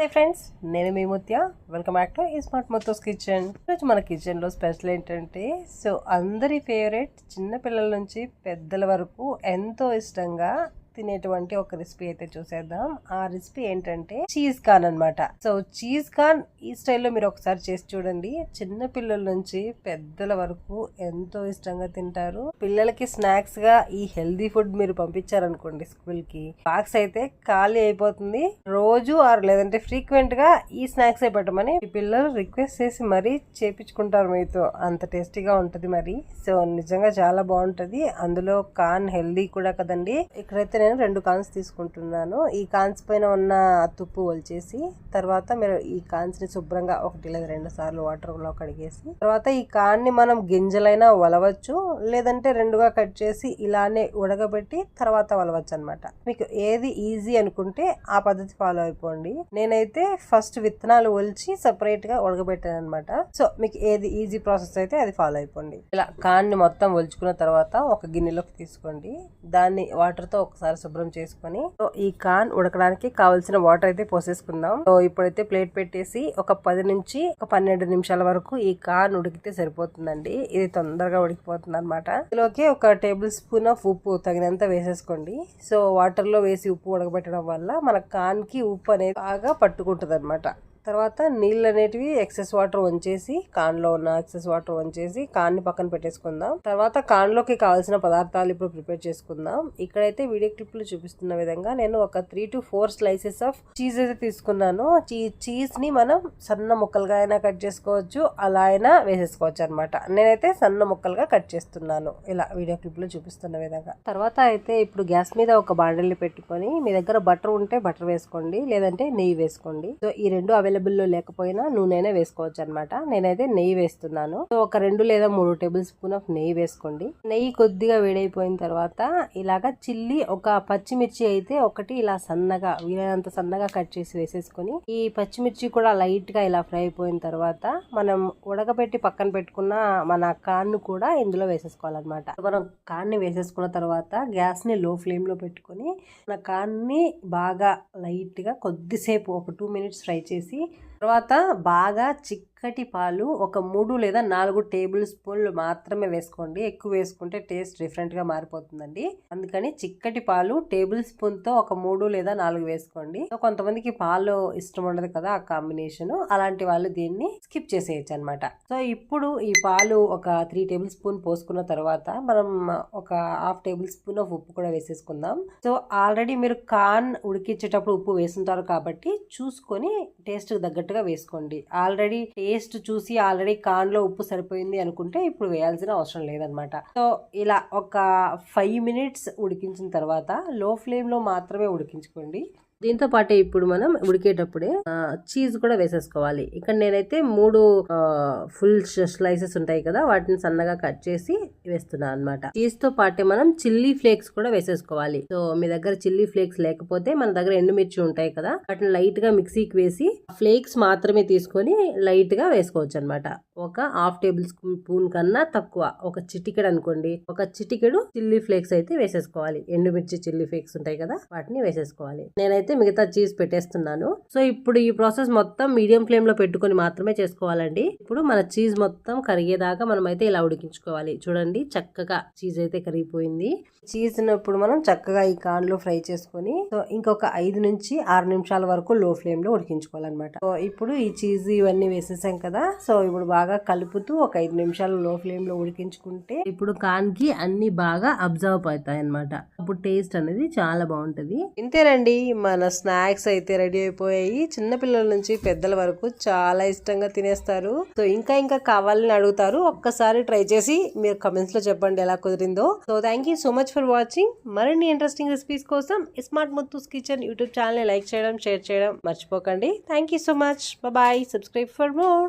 Hi friends, నేను మీ Mutya. Welcome back to smart Muthu's kitchen. ఈరోజు మన కిచెన్లో స్పెషల్ ఏంటంటే అందరి ఫేవరెట్ చిన్న పిల్లల నుంచి పెద్దల వరకు ఎంతో ఇష్టంగా తినేటువంటి ఒక రెసిపీ అయితే చూసేద్దాం. ఆ రెసిపీ ఏంటంటే చీజ్ కార్న్ అన్నమాట. చీజ్ కార్న్ ఈ స్టైల్లో మీరు ఒకసారి చేసి చూడండి. చిన్న పిల్లల నుంచి పెద్దల వరకు ఎంతో ఇష్టంగా తింటారు. పిల్లలకి స్నాక్స్ గా ఈ హెల్దీ ఫుడ్ మీరు పంపించారనుకోండి స్కూల్ కి, బాక్స్ అయితే ఖాళీ అయిపోతుంది. రోజు లేదంటే ఫ్రీక్వెంట్ గా ఈ స్నాక్స్ పెట్టమని పిల్లలు రిక్వెస్ట్ చేసి మరీ చేపించుకుంటారు మీతో. అంత టేస్టీగా ఉంటది మరి. నిజంగా చాలా బాగుంటది. అందులో కార్న్ హెల్దీ కూడా కదండి. ఇక్కడైతే నేను 2 కార్న్స్ తీసుకుంటున్నాను. ఈ కార్న్స్ పైన ఉన్న తుప్పు ఒలిచేసి తర్వాత మీరు ఈ కార్న్స్ ని శుభ్రంగా 1 లేదా 2 సార్లు వాటర్ లో కడిగేసి తర్వాత ఈ కార్న్ ని మనం గింజలైనా వలవచ్చు, లేదంటే 2గా కట్ చేసి ఇలానే ఉడకబెట్టి తర్వాత వలవచ్చు అనమాట. మీకు ఏది ఈజీ అనుకుంటే ఆ పద్ధతి ఫాలో అయిపోండి. నేనైతే ఫస్ట్ విత్తనాలు ఒలిచి సెపరేట్ గా ఉడకబెట్టాను అనమాట. మీకు ఏది ఈజీ ప్రాసెస్ అయితే అది ఫాలో అయిపోండి. ఇలా కార్న్ ని మొత్తం ఒలుచుకున్న తర్వాత ఒక గిన్నెలోకి తీసుకోండి. దాన్ని వాటర్ తో ఒకసారి శుభ్రం చేసుకొని ఈ కార్న్ ఉడకడానికి కావాల్సిన వాటర్ అయితే పోసేసుకుందాం. ఇప్పుడైతే ప్లేట్ పెట్టేసి ఒక 10 నుంచి 12 నిమిషాల వరకు ఈ కార్న్ ఉడికితే సరిపోతుందండి. ఇది తొందరగా ఉడికిపోతుంది అనమాట. ఇందులోకి ఒక టేబుల్ స్పూన్ ఆఫ్ ఉప్పు తగినంత వేసేసుకోండి. వాటర్ లో వేసి ఉప్పు ఉడకబెట్టడం వల్ల మన కార్న్ కి ఉప్పు అనేది బాగా పట్టుకుంటుంది అనమాట. తర్వాత నీళ్ళు అనేటివి ఎక్సెస్ వాటర్ వంచేసి కార్న్ లో ఉన్న ఎక్సెస్ వాటర్ వంచేసి కార్న్ ని పక్కన పెట్టేసుకుందాం. తర్వాత కార్న్ లోకి కావాల్సిన పదార్థాలు ఇప్పుడు ప్రిపేర్ చేసుకుందాం. ఇక్కడైతే వీడియో క్లిప్ లో చూపిస్తున్న విధంగా నేను ఒక 3 to 4 స్లైసెస్ ఆఫ్ చీజ్ అయితే తీసుకున్నాను. చీజ్ ని మనం సన్న ముక్కలుగా అయినా కట్ చేసుకోవచ్చు, అలా అయినా వేసేసుకోవచ్చు అనమాట. నేనైతే సన్న ముక్కలుగా కట్ చేస్తున్నాను ఇలా వీడియో క్లిప్ లో చూపిస్తున్న విధంగా. తర్వాత అయితే ఇప్పుడు గ్యాస్ మీద ఒక బాండిల్ని పెట్టుకొని మీ దగ్గర బటర్ ఉంటే బటర్ వేసుకోండి, లేదంటే నెయ్యి వేసుకోండి. ఈ రెండు అవైలబుల్ లో లేకపోయినా నూనె వేసుకోవచ్చు అనమాట. నేనైతే నెయ్యి వేస్తున్నాను. ఒక 2 లేదా 3 టేబుల్ స్పూన్ ఆఫ్ నెయ్యి వేసుకోండి. నెయ్యి కొద్దిగా వేడైపోయిన తర్వాత ఇలాగా చిల్లి ఒక పచ్చిమిర్చి అయితే ఒకటి ఇలా సన్నగా వీలైనంత సన్నగా కట్ చేసి వేసేసుకొని ఈ పచ్చిమిర్చి కూడా లైట్ గా ఇలా ఫ్రై అయిపోయిన తర్వాత మనం ఉడకబెట్టి పక్కన పెట్టుకున్న మన కార్న్ కూడా ఇందులో వేసేసుకోవాలన్నమాట. మనం కార్న్ ని వేసేసుకున్న తర్వాత గ్యాస్ ని లో ఫ్లేమ్ లో పెట్టుకొని మన కార్న్ ని బాగా లైట్ గా కొద్దిసేపు ఒక 2 minutes ఫ్రై చేసి తర్వాత బాగా చిక్కటి పాలు ఒక 3 లేదా 4 టేబుల్ స్పూన్లు మాత్రమే వేసుకోండి. ఎక్కువ వేసుకుంటే టేస్ట్ డిఫరెంట్ గా మారిపోతుందండి. అందుకని చిక్కటి పాలు టేబుల్ స్పూన్ తో ఒక 3 లేదా 4 వేసుకోండి. కొంతమందికి పాలు ఇష్టం ఉండదు కదా ఆ కాంబినేషన్, అలాంటి వాళ్ళు దీన్ని స్కిప్ చేసేయచ్చు అనమాట. ఇప్పుడు ఈ పాలు ఒక 3 టేబుల్ స్పూన్ పోసుకున్న తర్వాత మనం ఒక 1/2 టేబుల్ స్పూన్ ఆఫ్ ఉప్పు కూడా వేసేసుకుందాం. ఆల్రెడీ మీరు కార్న్ ఉడికించేటప్పుడు ఉప్పు వేసుంటారు కాబట్టి చూసుకొని టేస్ట్ తగ్గట్టుగా వేసుకోండి. ఆల్రెడీ టేస్ట్ చూసి ఆల్రెడీ కార్న్ లో ఉప్పు సరిపోయింది అనుకుంటే ఇప్పుడు వేయాల్సిన అవసరం లేదనమాట. ఇలా ఒక 5 minutes ఉడికించిన తర్వాత లో ఫ్లేమ్ లో మాత్రమే ఉడికించుకోండి. దీంతో పాటే ఇప్పుడు మనం ఉడికేటప్పుడే చీజ్ కూడా వేసేసుకోవాలి. ఇక్కడ నేనైతే 3 ఫుల్ స్లైసెస్ ఉంటాయి కదా, వాటిని సన్నగా కట్ చేసి వేస్తున్నాను అనమాట. చీజ్ తో పాటే మనం చిల్లీ ఫ్లేక్స్ కూడా వేసేసుకోవాలి. మీ దగ్గర చిల్లీ ఫ్లేక్స్ లేకపోతే మన దగ్గర ఎండుమిర్చి ఉంటాయి కదా, వాటిని లైట్ గా మిక్సీకి వేసి ఫ్లేక్స్ మాత్రమే తీసుకొని లైట్ గా వేసుకోవచ్చు అనమాట. ఒక 1/2 టేబుల్ స్పూన్ కన్నా తక్కువ, ఒక చిటికెడు అనుకోండి, ఒక చిటికెడు చిల్లీ ఫ్లేక్స్ అయితే వేసేసుకోవాలి. ఎండుమిర్చి చిల్లీ ఫ్లేక్స్ ఉంటాయి కదా, వాటిని వేసేసుకోవాలి. నేనైతే మిగతా చీజ్ పెట్టేస్తున్నాను. ఇప్పుడు ఈ ప్రాసెస్ మొత్తం మీడియం ఫ్లేమ్ లో పెట్టుకొని మాత్రమే చేసుకోవాలండి. ఇప్పుడు మన చీజ్ మొత్తం కరిగేదాకా మనం అయితే ఇలా ఉడికించుకోవాలి. చూడండి చక్కగా చీజ్ అయితే కరిగిపోయింది. చీజ్ ఇప్పుడు మనం చక్కగా ఈ కార్న్ లో ఫ్రై చేసుకొని ఇంకొక 5 నుంచి 6 నిమిషాల వరకు లో ఫ్లేమ్ లో ఉడికించుకోవాలన్నమాట. ఇప్పుడు ఈ చీజ్ ఇవన్నీ వేసేసాం కదా, ఇప్పుడు బాగా కలుపుతూ ఒక 5 నిమిషాలు లో ఫ్లేమ్ లో ఉడికించుకుంటే ఇప్పుడు కార్న్ కి అన్ని బాగా అబ్జర్వ్ అవుతాయి అన్నమాట. అప్పుడు టేస్ట్ అనేది చాలా బాగుంటది. ఇంతేనండి, మన స్నాక్స్ అయితే రెడీ అయిపోయాయి. చిన్నపిల్లల నుంచి పెద్దల వరకు చాలా ఇష్టంగా తినేస్తారు. ఇంకా కావాలని అడుగుతారు. ఒక్కసారి ట్రై చేసి మీరు కమెంట్స్ లో చెప్పండి ఎలా కుదిరిందో. Thank you so much for watching. మరిన్ని ఇంట్రెస్టింగ్ రెసిపీస్ కోసం smart Muthu's kitchen YouTube channel like చేయడం, షేర్ చేయడం మర్చిపోకండి. Thank you so much. Bye. Subscribe for more.